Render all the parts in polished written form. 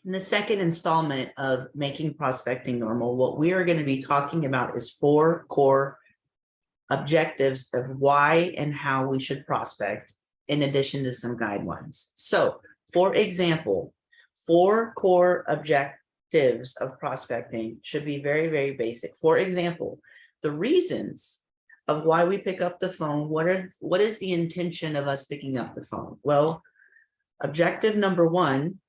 In the second installment of Making Prospecting Normal, what we are going to be talking about is 4 core objectives of why and how we should prospect, in addition to some guidelines. So, for example, 4 core objectives of prospecting should be very, very basic. For example, the reasons of why we pick up the phone. What is the intention of us picking up the phone? Well, objective number 1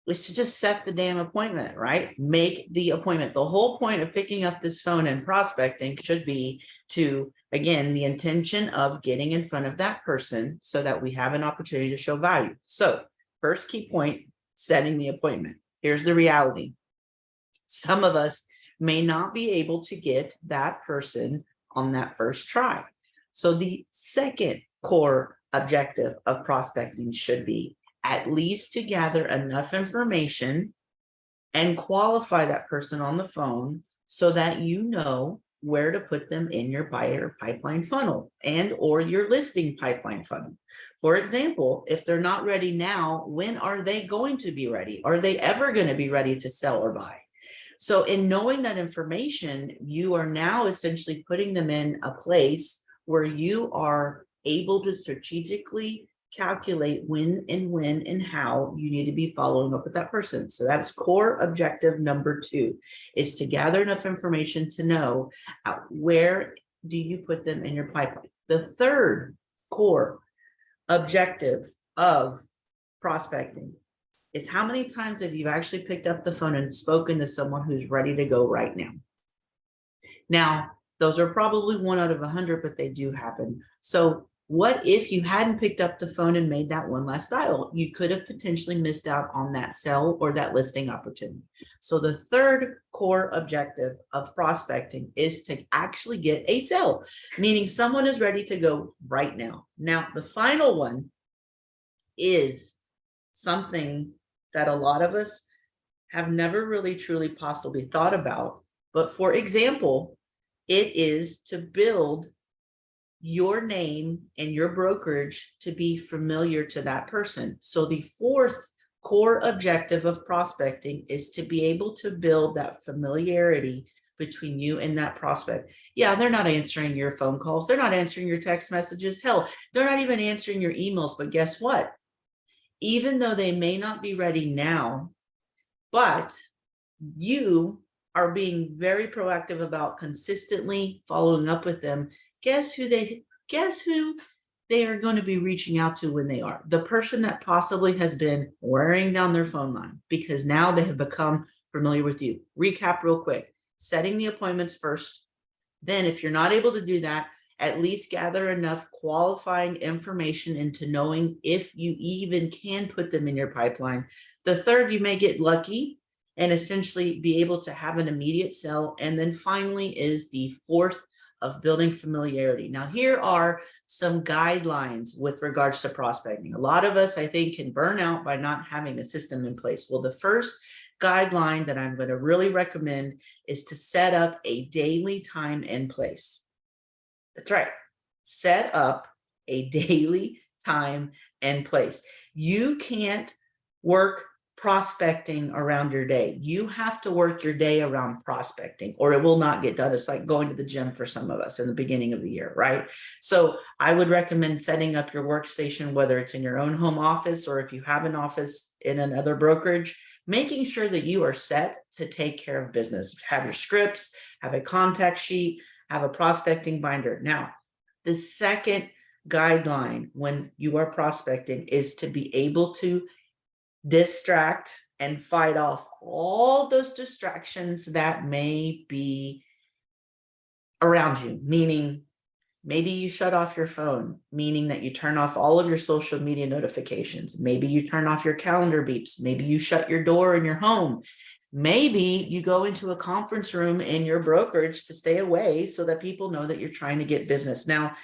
is to just set the damn appointment, right? Make the appointment. The whole point of picking up this phone and prospecting should be to, again, the intention of getting in front of that person so that we have an opportunity to show value. So first key point, setting the appointment. Here's the reality. Some of us may not be able to get that person on that first try. So the second core objective of prospecting should be at least to gather enough information and qualify that person on the phone so that you know where to put them in your buyer pipeline funnel and or your listing pipeline funnel. For example, if they're not ready now, when are they going to be ready? Are they ever going to be ready to sell or buy? So in knowing that information, you are now essentially putting them in a place where you are able to strategically calculate when and how you need to be following up with that person. So that's core objective number 2, is to gather enough information to know where do you put them in your pipeline. The third core objective of prospecting is how many times have you actually picked up the phone and spoken to someone who's ready to go right now? Now, those are probably 1 out of 100, but they do happen. So what if you hadn't picked up the phone and made that one last dial? You could have potentially missed out on that sell or that listing opportunity. So the third core objective of prospecting is to actually get a sell, meaning someone is ready to go right now. Now, the final one is something that a lot of us have never really truly possibly thought about. But for example, it is to build your name and your brokerage to be familiar to that person. So the fourth core objective of prospecting is to be able to build that familiarity between you and that prospect. Yeah, they're not answering your phone calls. They're not answering your text messages. Hell, they're not even answering your emails. But guess what? Even though they may not be ready now, but you are being very proactive about consistently following up with them. Guess who they are going to be reaching out to when they are? The person that possibly has been wearing down their phone line because now they have become familiar with you. Recap real quick. Setting the appointments first. Then if you're not able to do that, at least gather enough qualifying information into knowing if you even can put them in your pipeline. The third, you may get lucky and essentially be able to have an immediate sell. And then finally is the fourth of building familiarity. Now, here are some guidelines with regards to prospecting. A lot of us, I think, can burn out by not having a system in place. Well, the first guideline that I'm going to really recommend is to set up a daily time and place. That's right. Set up a daily time and place. You can't work prospecting around your day. You have to work your day around prospecting or it will not get done. It's like going to the gym for some of us in the beginning of the year, right? So I would recommend setting up your workstation, whether it's in your own home office or if you have an office in another brokerage, making sure that you are set to take care of business. Have your scripts, have a contact sheet, have a prospecting binder. Now, the second guideline when you are prospecting is to be able to distract and fight off all those distractions that may be around you, meaning maybe you shut off your phone, meaning that you turn off all of your social media notifications. Maybe you turn off your calendar beeps. Maybe you shut your door in your home. Maybe you go into a conference room in your brokerage to stay away so that people know that you're trying to get business. Now,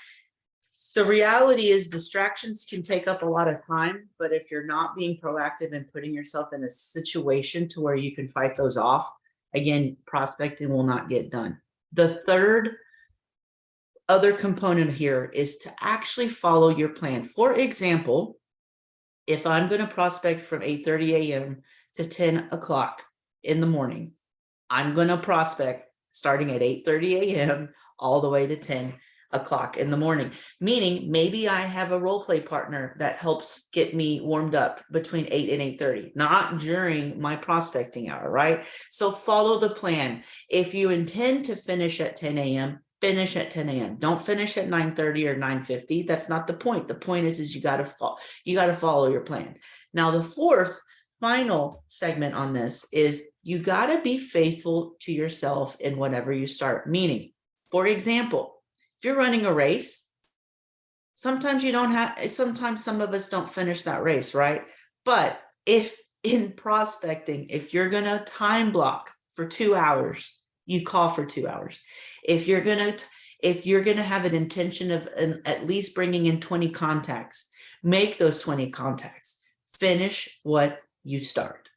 the reality is distractions can take up a lot of time, but if you're not being proactive and putting yourself in a situation to where you can fight those off, again, prospecting will not get done. The third other component here is to actually follow your plan. For example, if I'm going to prospect from 8:30 a.m. to 10 o'clock in the morning. I'm going to prospect starting at 8:30 a.m. all the way to 10 o'clock in the morning, meaning maybe I have a role play partner that helps get me warmed up between 8 and 8:30, not during my prospecting hour, right? So follow the plan. If you intend to finish at 10 a.m., finish at 10 a.m. Don't finish at 9:30 or 9:50. That's not the point. The point is you got to follow your plan. Now, the fourth final segment on this is you got to be faithful to yourself in whatever you start. Meaning, for example, if you're running a race, sometimes some of us don't finish that race, right? But if in prospecting, if you're going to time block for 2 hours, you call for 2 hours. If you're going to have an intention of at least bringing in 20 contacts, make those 20 contacts. Finish what you start.